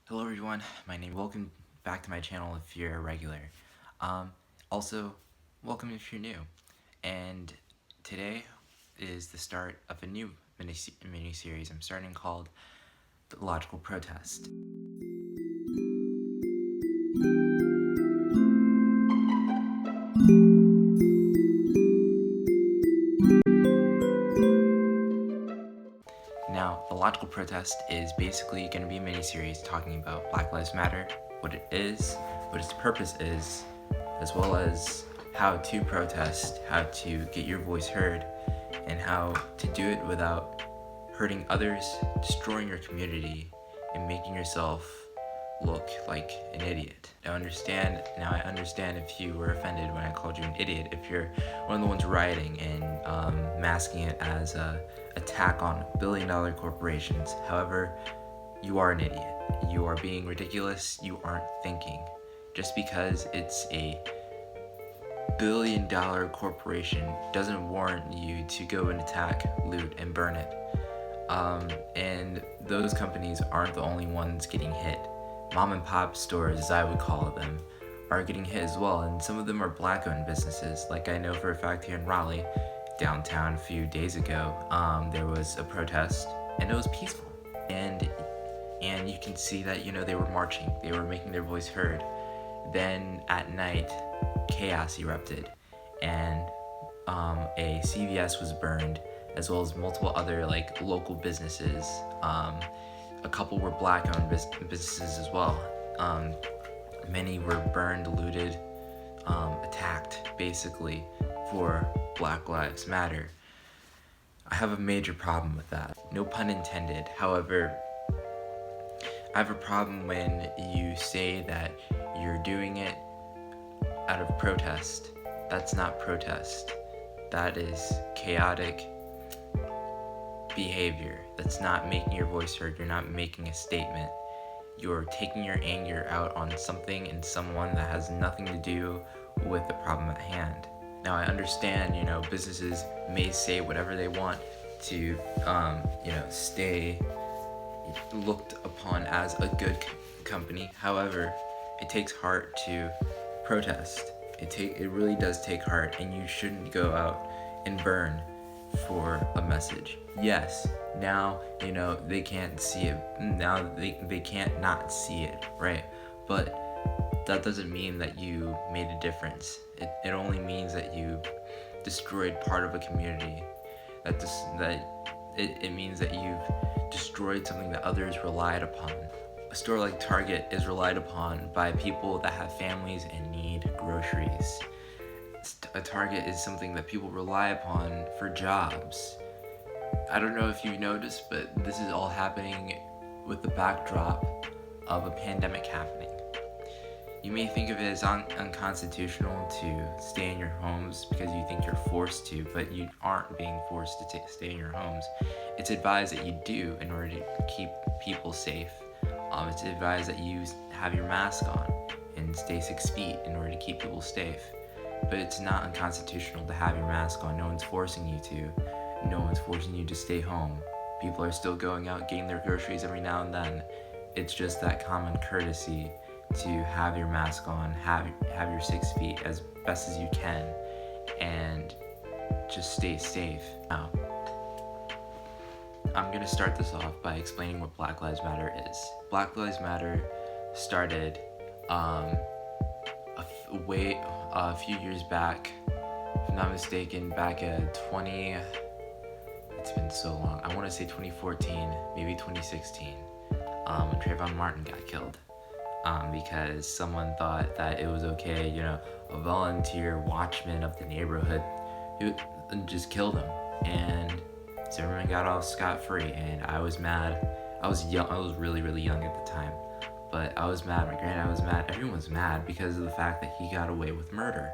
Hello everyone, welcome back to my channel if you're a regular. Um, also, welcome if you're new. And today is the start of a new mini-series I'm starting called The Logical Protest. Now, The Logical Protest is basically going to be a mini-series talking about Black Lives Matter, what it is, what its purpose is, as well as how to protest, how to get your voice heard, and how to do it without hurting others, destroying your community, and making yourself look like an idiot. Now I understand if you were offended when I called you an idiot, if you're one of the ones rioting and masking it as a attack on billion-dollar corporations. However, you are an idiot. You are being ridiculous. You aren't thinking. Just because it's a billion-dollar corporation doesn't warrant you to go and attack, loot, and burn it. And those companies aren't the only ones getting hit. Mom and pop stores, as I would call them, are getting hit as well, and some of them are black-owned businesses. Like I know for a fact here in Raleigh, downtown a few days ago, there was a protest, and it was peaceful. And you can see that, they were marching, they were making their voice heard. Then at night, chaos erupted, and a CVS was burned, as well as multiple other local businesses. A couple were black-owned businesses as well. Many were burned, looted, attacked, basically, for Black Lives Matter. I have a major problem with that. No pun intended. However, I have a problem when you say that you're doing it out of protest. That's not protest. That is chaotic behavior. That's not making your voice heard. You're not making a statement. You're taking your anger out on something and someone that has nothing to do with the problem at hand. Now I understand, businesses may say whatever they want to, stay looked upon as a good company. However, it takes heart to protest. It really does take heart, and you shouldn't go out and burn for a message. Yes, now, they can't see it. Now they can't not see it, right? But that doesn't mean that you made a difference. It only means that you destroyed part of a community. It means that you've destroyed something that others relied upon. A store like Target is relied upon by people that have families and need groceries. A Target is something that people rely upon for jobs. I don't know if you noticed, but this is all happening with the backdrop of a pandemic happening. You may think of it as unconstitutional to stay in your homes because you think you're forced to, but you aren't being forced to stay in your homes. It's advised that you do in order to keep people safe. It's advised that you have your mask on and stay 6 feet in order to keep people safe. But it's not unconstitutional to have your mask on. No one's forcing you to. No one's forcing you to stay home. People are still going out getting their groceries every now and then. It's just that common courtesy to have your mask on, have your 6 feet as best as you can, and just stay safe. Now, I'm gonna start this off by explaining what Black Lives Matter is. Black Lives Matter started a few years back, if I'm not mistaken, back at it's been so long, I want to say 2014, maybe 2016, when Trayvon Martin got killed. Because someone thought that it was okay, a volunteer watchman of the neighborhood who just killed him, and so everyone got off scot-free, and I was mad. I was young, I was really, really young at the time, but I was mad. My granddad was mad. Everyone was mad because of the fact that he got away with murder,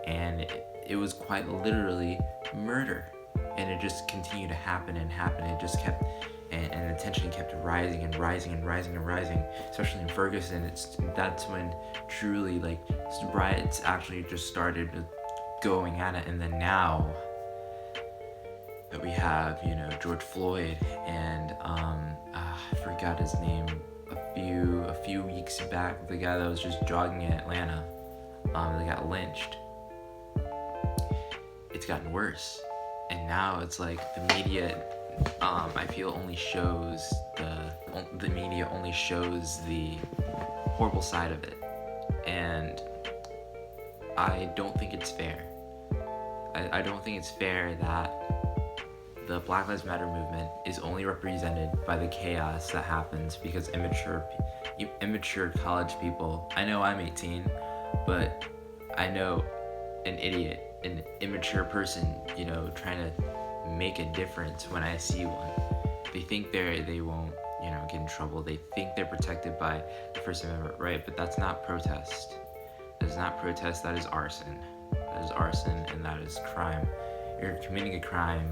and it was quite literally murder, and it just continued to happen and happen. It just kept, and the tension kept rising and rising and rising and rising, especially in Ferguson. That's when truly riots actually just started going at it. And then now that we have George Floyd and I forgot his name, a few weeks back, the guy that was just jogging in Atlanta, that got lynched. It's gotten worse, and now it's like the media, I feel only shows the media only shows the horrible side of it, and I don't think it's fair. I don't think it's fair that the Black Lives Matter movement is only represented by the chaos that happens because immature college people. I know I'm 18, but I know an idiot, an immature person, trying to make a difference when I see one. They think they won't, get in trouble. They think they're protected by the First Amendment, right? But that's not protest. That is not protest. That is arson. That is arson, and that is crime. You're committing a crime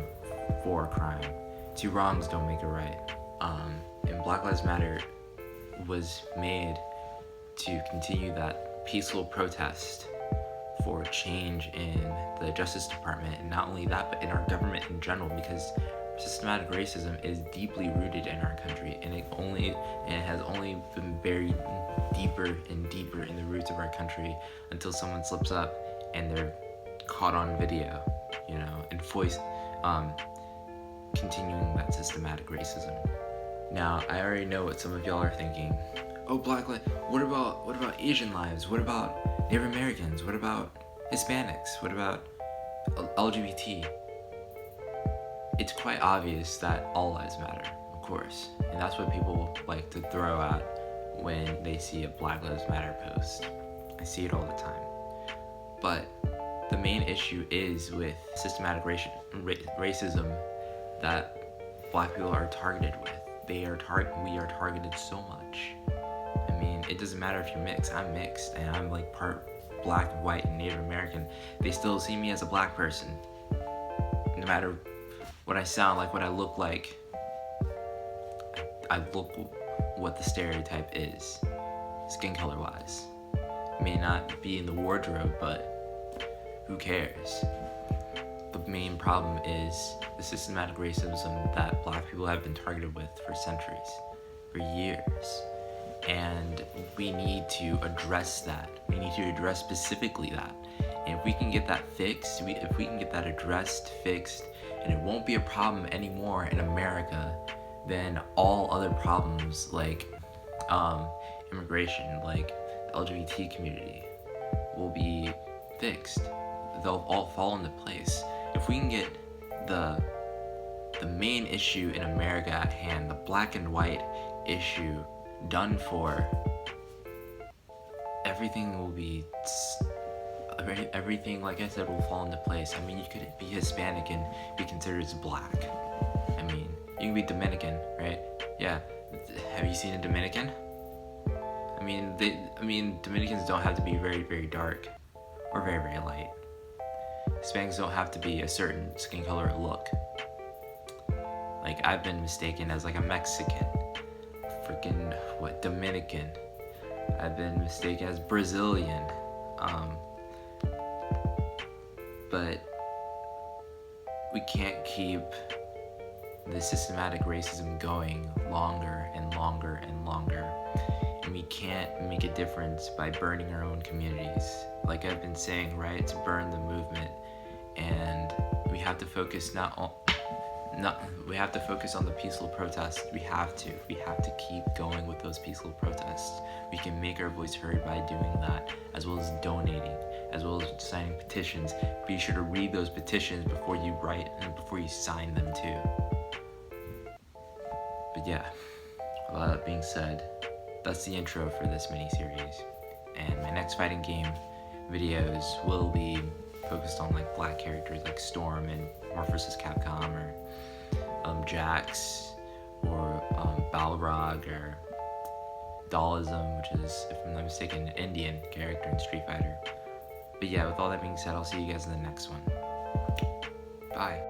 for a crime. Two wrongs don't make a right. And Black Lives Matter was made to continue that peaceful protest for change in the Justice Department, and not only that, but in our government in general, because systematic racism is deeply rooted in our country, and it has only been buried deeper and deeper in the roots of our country until someone slips up and they're caught on video, and continuing that systematic racism. Now, I already know what some of y'all are thinking. Oh, Black lives. What about Asian lives? What about Native Americans? What about Hispanics? What about LGBT? It's quite obvious that all lives matter, of course, and that's what people like to throw out when they see a Black Lives Matter post. I see it all the time. But the main issue is with systematic racism that Black people are targeted with. We are targeted so much. I mean, it doesn't matter if you're mixed. I'm mixed, and I'm like part Black, white, and Native American. They still see me as a Black person, no matter what I sound like, what I look like. I look what the stereotype is, skin color wise. It may not be in the wardrobe, but who cares? The main problem is the systematic racism that Black people have been targeted with for centuries, for years. And we need to address that. We need to address specifically that. And if we can get that fixed, if we can get that addressed, fixed, and it won't be a problem anymore in America, then all other problems like immigration, like the LGBT community, will be fixed. They'll all fall into place. If we can get the main issue in America at hand, the black and white issue, done for, everything will be, everything, like I said, will fall into place. I mean, you could be Hispanic and be considered as Black. I mean, you can be Dominican, right? Yeah. Have you seen a Dominican? I mean, Dominicans don't have to be very, very dark or very, very light. Hispanics don't have to be a certain skin color or look. Like, I've been mistaken as like a Mexican, freaking Dominican. I've been mistaken as Brazilian. But we can't keep the systematic racism going longer and longer and longer. And we can't make a difference by burning our own communities. Like I've been saying, right, to burn the movement. And we have to focus we have to focus on the peaceful protests. We have to keep going with those peaceful protests. We can make our voice heard by doing that, as well as donating, as well as signing petitions. Be sure to read those petitions before you write and before you sign them too. But yeah, with all that being said, that's the intro for this mini-series. And my next fighting game videos will be focused on like Black characters like Storm and Marvel vs. Capcom, or Jax, or Balrog, or Dualism, which is, if I'm not mistaken, an Indian character in Street Fighter. But yeah, with all that being said, I'll see you guys in the next one. Bye.